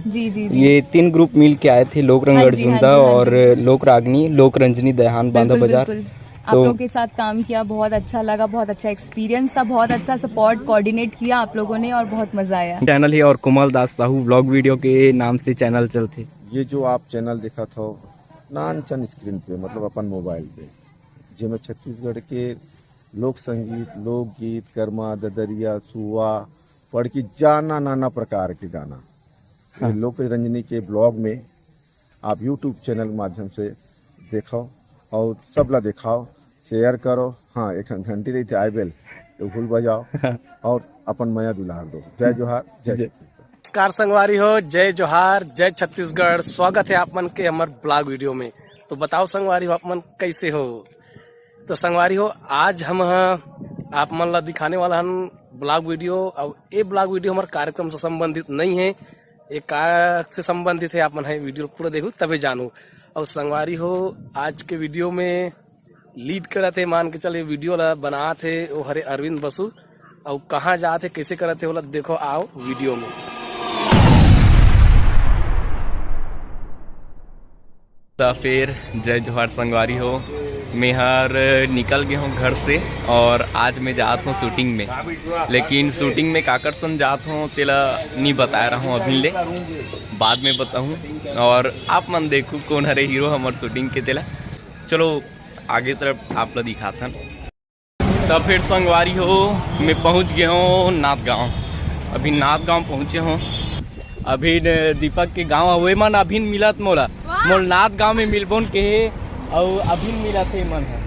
जी जी ये 3 ग्रुप मिल के आए थे, लोक रंग अर्जुंदा और लोक रागनी, लोक रंजनी दयाहान बांधा बाजार। आप लोगों के साथ काम किया, बहुत अच्छा लगा, बहुत अच्छा एक्सपीरियंस था, बहुत अच्छा सपोर्ट कोऑर्डिनेट किया आप लोगों ने और बहुत मजा आया। चैनल है और कुमाल दास साहू ब्लॉग वीडियो के नाम से चैनल चलते। ये जो आप चैनल देखा था नानचन स्क्रीन पे, मतलब अपन मोबाइल पे, जिसमें छत्तीसगढ़ के लोक संगीत, लोकगीत, कर्मा, ददरिया, सुआ, पड़की, जाना नाना प्रकार के गाना हाँ। लोक रंजनी के ब्लॉग में आप यूट्यूब चैनल माध्यम से देखो और सबला दिखाओ, शेयर करो। हाँ, एक घंटी रही थी आई बेल तो भूल बजाओ और अपन मया दुलार दो। जय जोहार, जय नमस्कार संगवारी हो, जय जोहार, जय छत्तीसगढ़। स्वागत है आप मन के हमारे ब्लॉग वीडियो में। तो बताओ संगवारी हो, आप मन कैसे हो? तो संगवारी हो, आज हम आप मन ला दिखाने वाला हम ब्लॉग वीडियो। और ये ब्लॉग वीडियो हमारे कार्यक्रम से संबंधित नहीं है, एक कार्य से संबंधित है। आप मन है वीडियो पूरा देखो तभी जानू। और संगवारी हो, आज के वीडियो में लीड करा थे, मान के चले वीडियो ला बना थे वो हरे अरविंद बसु। और कहाँ जाते कैसे करते वो देखो आओ वीडियो में। फिर जय जोहार संगवारी हो, मैं हर निकल गया हूँ घर से और आज मैं जात हूँ शूटिंग में। लेकिन शूटिंग में काकरसन जात हूँ तेला नहीं बता रहा हूँ अभी ले, बाद में बताऊँ। और आप मन देखो कौन हरे हीरो हमारे शूटिंग के तेला। चलो आगे तरफ आप लोग दिखाता। तब फिर संगवारी हो, मैं पहुँच गया हूँ नाथ गाँव। अभी नाथ गाँव पहुँचे हूँ। अभी दीपक के गाँव हुए मन अभी मिलत मोला, मोल नाथ गाँव में मिलबोन के और अभी मिला थे मन है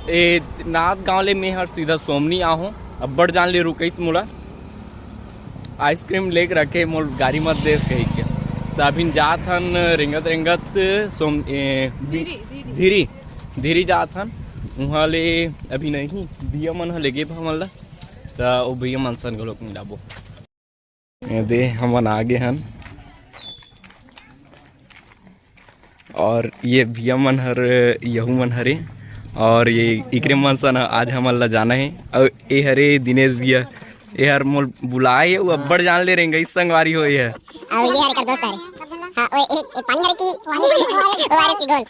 ए नाथ गाँव ले मैं हर सीधा सोमनी आहूँ। अब्बड़ जान ले रुकईस मोला आइसक्रीम लेके रखे, मोल गाड़ी मत देस कही के। तो अभी जात हन रेंगत रेंगत सोम धीरी धीरी जात हन वहाँ ले। अभी नहीं भैया मन ह लेगे हमन ला, तो वो भैया मन सन घलोक मिलाबो। दे हमन आगे हन और ये भैया मन हर यहू मन हरे और ये इकरे मन सन आज हमन ला जाना है। और ये हरे दिनेश भैया, ये हर मोल बुलाए वो अब्बड़ जान ले रहेंगे इस संगवारी हो। ये और ये हरे का दोस्त है। हां, वो एक पानी हरे की वायरस की गोल।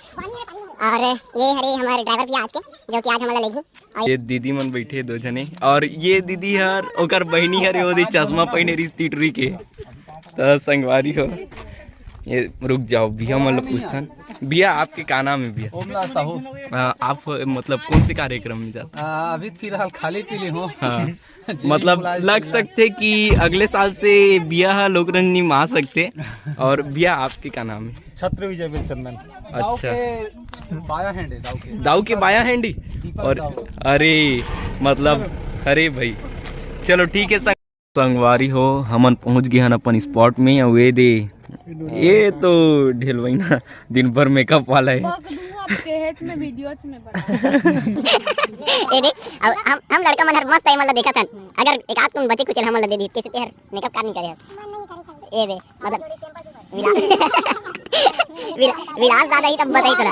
और ये हरे हमारे ड्राइवर भैया आज के, जो कि आज हमन ला लेगी। ये दीदी मन बैठे दो जने और ये दीदी हर ओकर बहिनी हरे ओदी चश्मा पहने रही टिटरी के। तो संगवारी हो, ये रुक जाओ भैया मतलब पूछथन। भैया आपके का नाम है भैया? ओमला साहू। आप मतलब कौन से कार्यक्रम में जाते? अभी फिलहाल खाली पीली हूँ। हाँ। मतलब लग सकते कि अगले साल से बिया लोक रंजनी में आ सकते। और भैया आपके का नाम है? छत्र विजय चंदन। अच्छा, बाया हैंडी दाऊ के बाया हैंडी। और अरे मतलब अरे भाई चलो ठीक है। संगवारी हो, हमन पहुंच गए हन अपन स्पॉट में। और ये तो ढेलवैना दिन भर मेकअप वाला है। में वीडियो में हम लड़का मन हर मस्त है, मतलब देखा था अगर एक आध तुम बचे कुछ हम दे दी कैसे तेहर मेकअप कर नहीं करे। ये दे मतलब विलास दादा ही तब बताई तोरा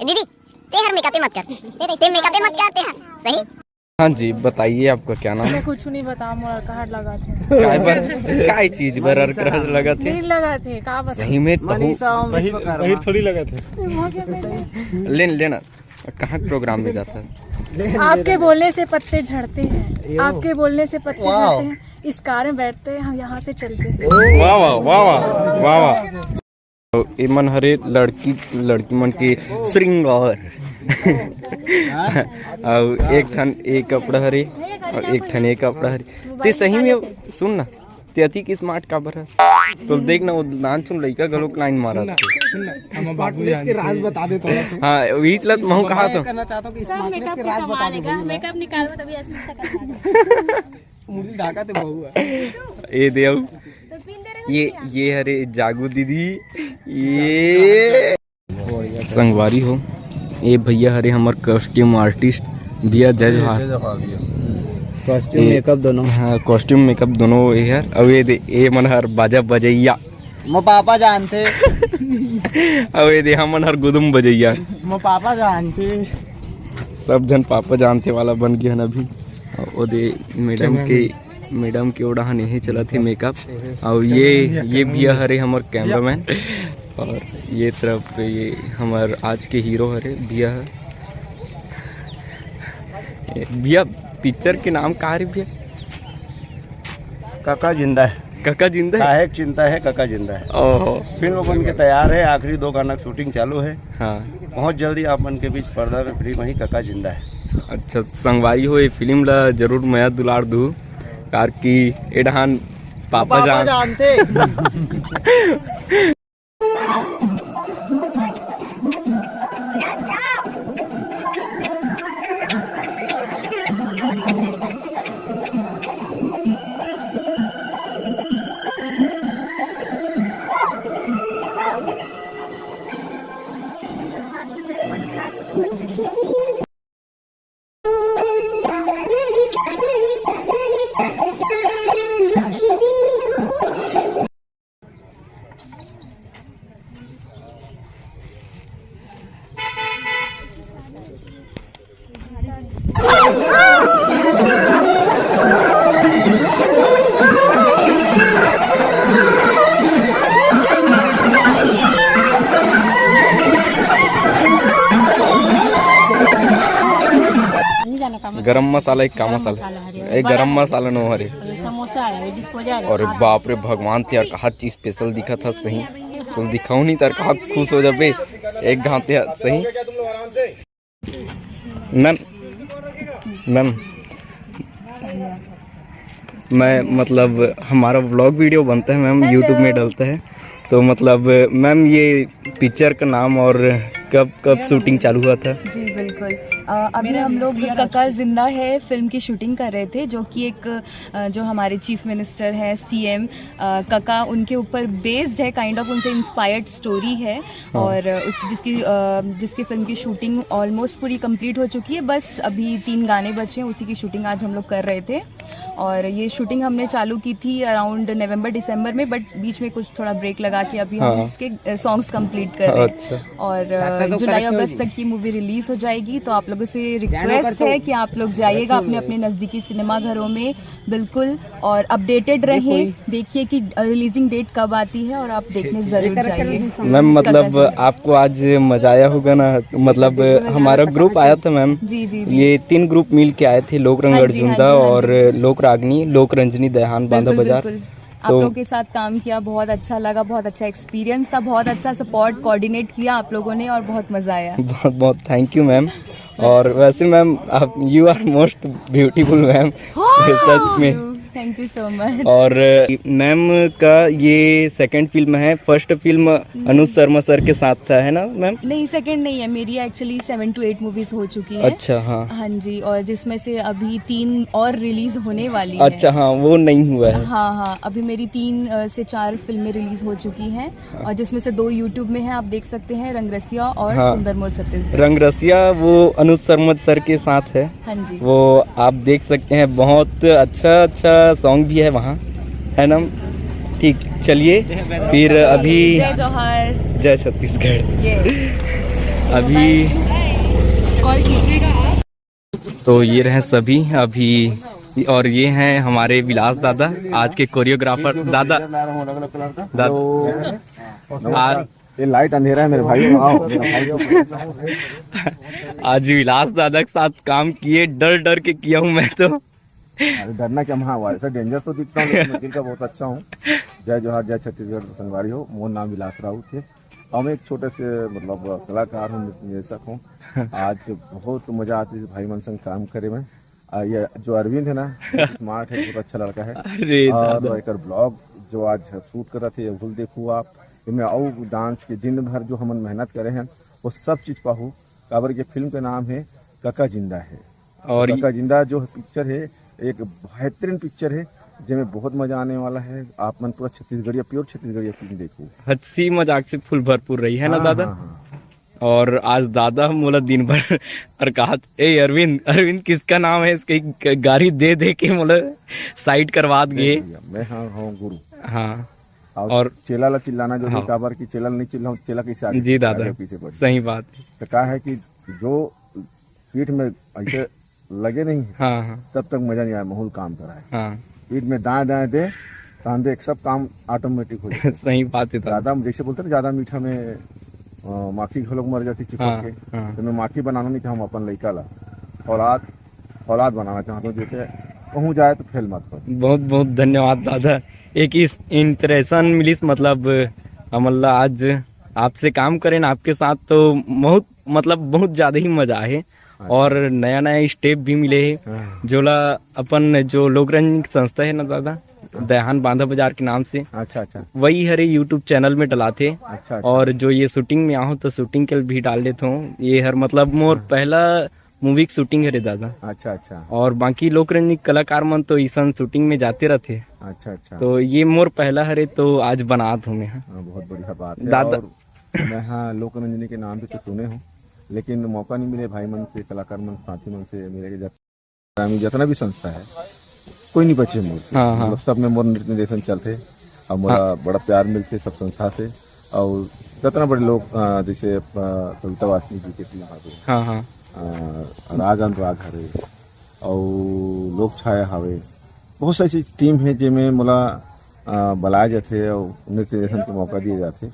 दीदी तेहर मेकअप मत कर, ते मेकअप मत कर तेहर सही। हाँ जी बताइए आपका क्या नाम है? मैं कुछ नहीं बता, मोर कहर लगा थे काय चीज बर करहज लगा थे? नहीं लगा थे का बता सही में तो वही थोड़ी लगा थे। लेना कहाँ प्रोग्राम में जाता है? आपके बोलने से पत्ते झड़ते हैं, आपके बोलने से पत्ते झड़ते हैं, इस कार में बैठते हैं हम, यहाँ से चलते हैं। वाह वाह वाह वाह वाह वाह। तो इमन हरे लड़की मन के श्रृंगार और एक ठन एक कपड़ा हरे और एक ठन एक कपड़ा हरे। ते सही में सुन ना, ते अति की स्मार्ट का बरस तो देख ना वो नान सुन लइका गलोक लाइन मारा हम स्मार्टनेस के राज बता दे थोड़ा सा। हाँ वही चलत मैं कहा तो करना चाहता हूं कि स्मार्टनेस के राज बता दे। मेकअप निकालो तभी ऐसे सकता मुड़ी ढाका ते बहु है। ए देव ये हरे जागू दीदी। ये संगवारी हो, ये भैया हरे हमार कॉस्ट्यूम आर्टिस्ट भैया। जय जोहार। कॉस्ट्यूम मेकअप दोनों। हाँ कॉस्ट्यूम मेकअप दोनों ये हर। अब ये मन हर बाजा बजैया मो पापा जानते। अब ये हमन हर गुदुम बजैया मो पापा जानते। सब जन पापा जानते वाला बन गया अभी। और मैडम के मैडम के ओड़ा नहीं चला थे मेकअप। और ये भैया हरे हमार कैमरामैन, और ये तरफ ये हमार आज के हीरो हरे भैया है। भैया पिक्चर के नाम का है भैया? काका जिंदा है। काका जिंदा है? काहे चिंता है, काका जिंदा है। ओहो। फिल्म बन के तैयार है, आखिरी 2 गाना की शूटिंग चालू है। हाँ। बहुत जल्दी आप मन के बीच पर्दा में फिल्म ही काका जिंदा है। अच्छा संगवारी हो, ये फिल्म ला जरूर मैं दुलार दूँ कार की एडहान पापा जानते गरम मसाला एक का मसाला, एक गरम मसाला नो हरे। समोसा है डिस्पोजल। अरे बाप रे भगवान त्यार कहा चीज स्पेशल दिखा था सही, कुछ दिखाऊ नहीं तार कहा खुश हो जाबे एक घाते सही। मैम मैम मैं मतलब हमारा व्लॉग वीडियो बनता है मैम, यूट्यूब में डलता है, तो मतलब मैम ये पिक्चर का नाम और कब कब शूटिंग चालू हुआ था? जी बिल्कुल, अभी हम लोग काका जिंदा है फिल्म की शूटिंग कर रहे थे, जो कि एक जो हमारे चीफ मिनिस्टर हैं सीएम काका, उनके ऊपर बेस्ड है, काइंड ऑफ उनसे इंस्पायर्ड स्टोरी है। और जिसकी फिल्म की शूटिंग ऑलमोस्ट पूरी कंप्लीट हो चुकी है, बस अभी 3 गाने बचे हैं, उसी की शूटिंग आज हम लोग कर रहे थे। और ये शूटिंग हमने चालू की थी अराउंड नवंबर दिसंबर में, बट बीच में कुछ थोड़ा ब्रेक लगा के अभी हम इसके सॉन्ग्स कंप्लीट कर रहे हैं। अच्छा। और जुलाई अगस्त तक की मूवी रिलीज हो जाएगी, तो आप लोगों से रिक्वेस्ट है कि आप लोग जाइएगा अपने अपने नज़दीकी सिनेमा घरों में बिल्कुल, और अपडेटेड रहें, देखिए कि रिलीजिंग डेट कब आती है, और आप देखने ज़रूर जाइए। मैम मतलब आपको आज मजा आया होगा ना, मतलब हमारा ग्रुप आया था मैम। जी जी जी। ये 3 ग्रुप मिल के आए थे, लोक रंग अर्जुनदा और लोक रागनी, लोक रंजनी दयाहान बांधा बाजार। आप लोगों के साथ काम किया, बहुत अच्छा लगा, बहुत अच्छा एक्सपीरियंस था, बहुत अच्छा सपोर्ट कोऑर्डिनेट किया आप लोगों ने, और बहुत मज़ा आया। बहुत बहुत थैंक यू मैम। और वैसे मैम आप you are most beautiful ma'am, सच में थैंक यू सो मच। और मैम का ये सेकंड फिल्म है, first film Anuj Sharma sir के साथ था है ना मैम? नहीं सेकंड नहीं है, मेरी एक्चुअली 7 to 8 मूवीज हो चुकी है। अच्छा हाँ हाँ जी, और जिसमें से अभी 3 और रिलीज होने वाली है। अच्छा हाँ, वो नहीं हुआ है। हाँ हाँ, अभी मेरी 3 से 4 फिल्में रिलीज हो चुकी हैं, और जिसमें से 2 यूट्यूब में है, आप देख सकते हैं, रंगरसिया और हाँ। सुंदर मोर छत्तीसगढ़। रंगरसिया वो अनुज शर्मा सर के साथ है। हाँ जी, वो आप देख सकते हैं, बहुत अच्छा अच्छा सॉन्ग भी है वहाँ, है ना? ठीक, चलिए फिर अभी जय जौहर, जय छत्तीसगढ़। ये अभी कॉल कीजिएगा आप। तो ये रहे सभी अभी, और ये हैं हमारे विलास दादा, आज के कोरियोग्राफर दादा। आज ये लाइट अंधेरा है मेरे भाई, आओ मेरा भाई। आज विलास दादा के साथ काम किए, डर डर के किया हूँ मैं तो। अरे डरना क्या, वहाँ ऐसा डेंजर तो दिखता हूँ, लेकिन दिल का बहुत अच्छा हूँ। जय जोहार, जय छत्तीसगढ़ संगवारी हो। मोर नाम विलास राउत है, और मैं एक छोटे से मतलब कलाकार हूँ, निर्देशक हूँ। आज बहुत मज़ा आती है भाई मन संग काम करे में। ये जो अरविंद है ना, स्मार्ट है, बहुत अच्छा लड़का है। और एक ब्लॉग जो आज शूट कर रहे थे, भूल देखू आप, इनमें और डांस के दिन भर जो हम मेहनत करे हैं, वो सब चीज़ पाहू। काबर के फिल्म का नाम है काका जिंदा है, और काका जिंदा जो पिक्चर है एक बेहतरीन पिक्चर है, जिसमें बहुत मजा आने वाला है। आप मन पूरा छत्तीसगढ़िया, प्योर छत्तीसगढ़िया फिल्म देखो, हंसी मजाक से फुल भरपूर रही है ना दादा? हाँ। और आज दादा मोला दिन भर और कहा, ए अरविंद अरविंद किसका नाम है, इसकी गाड़ी दे दे के मोला साइड करवा दिए। मैं हाँ गुरु। हाँ, और चेला ला चिल्लाना जो है, काबर की चेला नहीं चिल्लाऊं, चेला कैसे आगे जी दादा, पीछे पड़। सही बात है। तो क्या है कि जो पीठ में ऐसे लगे नहीं, हाँ हाँ तब तक मजा नहीं आया, माहौल काम कराए। हाँ, स्पीड में दाएं दाएं दे तान दे, सब काम ऑटोमेटिक हो जाए। सही बात है दादा। ज्यादा जैसे बोलते ना ज्यादा मीठा में माखी लोग मर जाती चिपक के, हाँ। तो मैं माखी बनाना नहीं चाहूँ अपन लड़का ला औलाद बनाना चाहता हूँ, जैसे कहूँ जाए तो फेल मत कर। बहुत बहुत धन्यवाद दादा। एक इस इंप्रेशन मिलिस मतलब हमला आज आपसे काम करें ना आपके साथ तो बहुत मतलब बहुत ज़्यादा ही मज़ा है और नया नया स्टेप भी मिले है। जोला अपन जो लोकरंजन संस्था है ना दादा, दयाहान बांधा बाजार के नाम से, अच्छा अच्छा वही हरे यूट्यूब चैनल में डलाते। अच्छा। और जो ये शूटिंग में आहूँ तो शूटिंग के भी डाल देता हूँ। ये हर मतलब मोर पहला मूवी की शूटिंग है रे दादा। अच्छा अच्छा और बाकी लोकरंजन कलाकार मन तो ईसन शूटिंग में जाते रहते। अच्छा अच्छा। तो ये मोर पहला हरे तो आज बनात हूँ मैं। हाँ, बहुत बढ़िया बात है दादा। और मैं हाँ लोकरंजनी के नाम भी तो सुने हूँ, लेकिन मौका नहीं मिले भाई मन से, कलाकार मन, साथी मन से मेरे के जितना भी संस्था है कोई नहीं बचे मोर। हाँ, हाँ। मतलब सब में मोर नृत्य निर्देशन चलते और मोरा बड़ा प्यार मिलते सब संस्था से। और जितना बड़े लोग जैसे कविता वासनी जी के टीम हावे, हाँ हाँ राग अनुराग हवे और लोक छाया हवे, बहुत सारी ऐसी टीम है जिनमें मोला बुलाए जाते और नृत्य निर्देशन के मौका दिए जाते,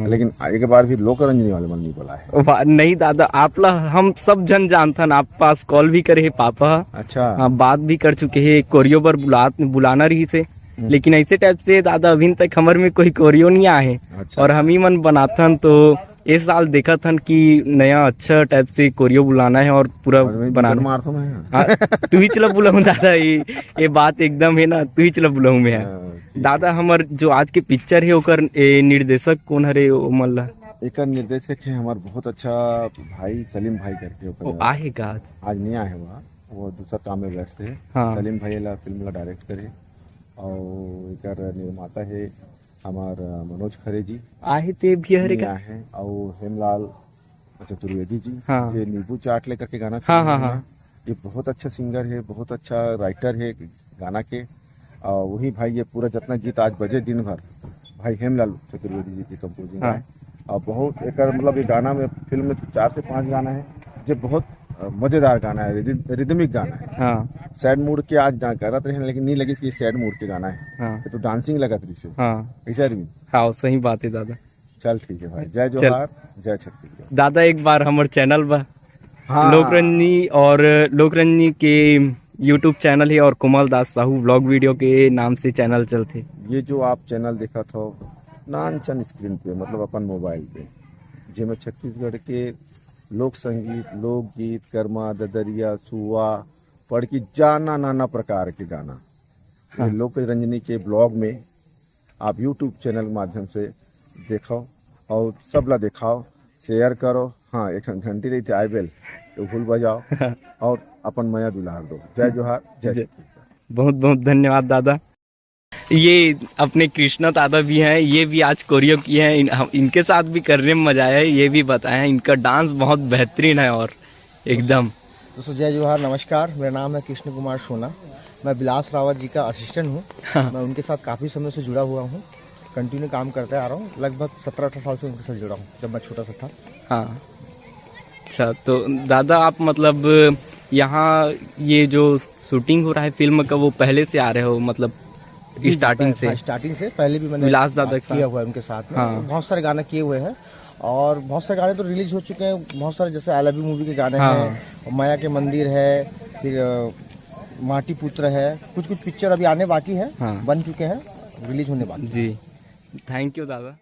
लेकिन एक बार भी लोकरंजनी वाले मन नहीं बुलाए। नहीं दादा, आप ला हम सब जन जानथन, आप पास कॉल भी करे है पापा। अच्छा हाँ, बात भी कर चुके हैं, कोरियो पर बुलाना रही से, लेकिन ऐसे टाइप से दादा अभी तक हमारे में कोई कोरियो नहीं आए। अच्छा। और हम ही मन बनाथन तो इस साल देखा था कि नया अच्छा टाइप से कोरियो बुलाना है और पूरा बनाना। मार तो मैं हाँ, तू ही चला बुलाऊं दादा, ये बात एकदम है ना, तू ही चला बुलाऊं मैं। दादा हमार जो आज के पिक्चर है ओकर निर्देशक कौन हरे ओ मल्ला? एक निर्देशक है हमार बहुत अच्छा भाई सलीम भाई करके, वो आएगा आज नहीं आए वो दूसरा काम में व्यस्त है। हाँ। सलीम भाई ला फिल्म ला डायरेक्ट करे और एक निर्माता है हमार मनोज खरे जी आए ते भी हरे का है, और हेमलाल चतुर्वेदी जी। हाँ। ये नींबू चाट लेकर के गाना हाँ, हाँ, हाँ। ये बहुत अच्छा सिंगर है, बहुत अच्छा राइटर है गाना के। और वही भाई ये पूरा जितना गीत आज बजे दिन भर भाई हेमलाल चतुर्वेदी जी की कंपोजिंग है। और बहुत एक मतलब ये गाना में फिल्म में 4 से 5 गाना है जो बहुत मजेदार गाना है, रिदमिक गाना है। हाँ सैड मूड के आज करत रहे लेकिन नहीं लगी कि सैड मूड के गाना है। हाँ तो डांसिंग लगत रही से। हाँ ऐसा अरविंद हाँ सही बात है दादा। चल ठीक है भाई, जय जोहार जय छत्तीसगढ़। दादा एक बार हमारे चैनल बा हाँ। लोकरंजनी और लोकरंजनी के यूट्यूब चैनल है और कुमाल दास साहू ब्लॉग वीडियो के नाम से चैनल चलते। ये जो आप चैनल देखा था नानचन स्क्रीन पे मतलब अपन मोबाइल पे, जिसमें छत्तीसगढ़ के लोक संगीत, लोकगीत, कर्मा, ददरिया, सुआ, पढ़ की जाना नाना प्रकार के गाना हाँ। लोकरंजनी के ब्लॉग में आप यूट्यूब चैनल के माध्यम से देखो और सब ला दिखाओ, शेयर करो। हाँ, एक घंटी रही थी आई बेल तो भूल बजाओ और अपन मया दुलार दो। जय जोहार जय छत्तीसगढ़। बहुत बहुत धन्यवाद दादा। ये अपने कृष्णा दादा भी हैं, ये भी आज कोरियो किए हैं, इनके साथ भी करने में मजा आया है, ये भी बताएं। इनका डांस बहुत बेहतरीन है और एकदम। दोस्तों जय जोहार, नमस्कार। मेरा नाम है कृष्ण कुमार सोना, मैं बिलास रावत जी का असिस्टेंट हूँ। हाँ। मैं उनके साथ काफ़ी समय से जुड़ा हुआ हूँ, कंटिन्यू काम करते आ रहा हूँ। लगभग 17-18 साल से उनके साथ जुड़ा हूँ, जब मैं छोटा सा था। हाँ अच्छा, तो दादा आप मतलब यहाँ ये जो शूटिंग हो रहा है फिल्म का वो पहले से आ रहे हो मतलब स्टार्टिंग से? स्टार्टिंग से पहले भी मैंने विलास दादा किया हुआ है उनके साथ में। हाँ। बहुत सारे गाने किए हुए हैं और बहुत सारे गाने तो रिलीज हो चुके हैं। बहुत सारे जैसे आई लव यू मूवी के गाने हाँ। हैं, माया के मंदिर है, फिर माटी पुत्र है, कुछ कुछ पिक्चर अभी आने बाकी है। हाँ। बन चुके हैं, रिलीज होने बाकी। जी थैंक यू दादा।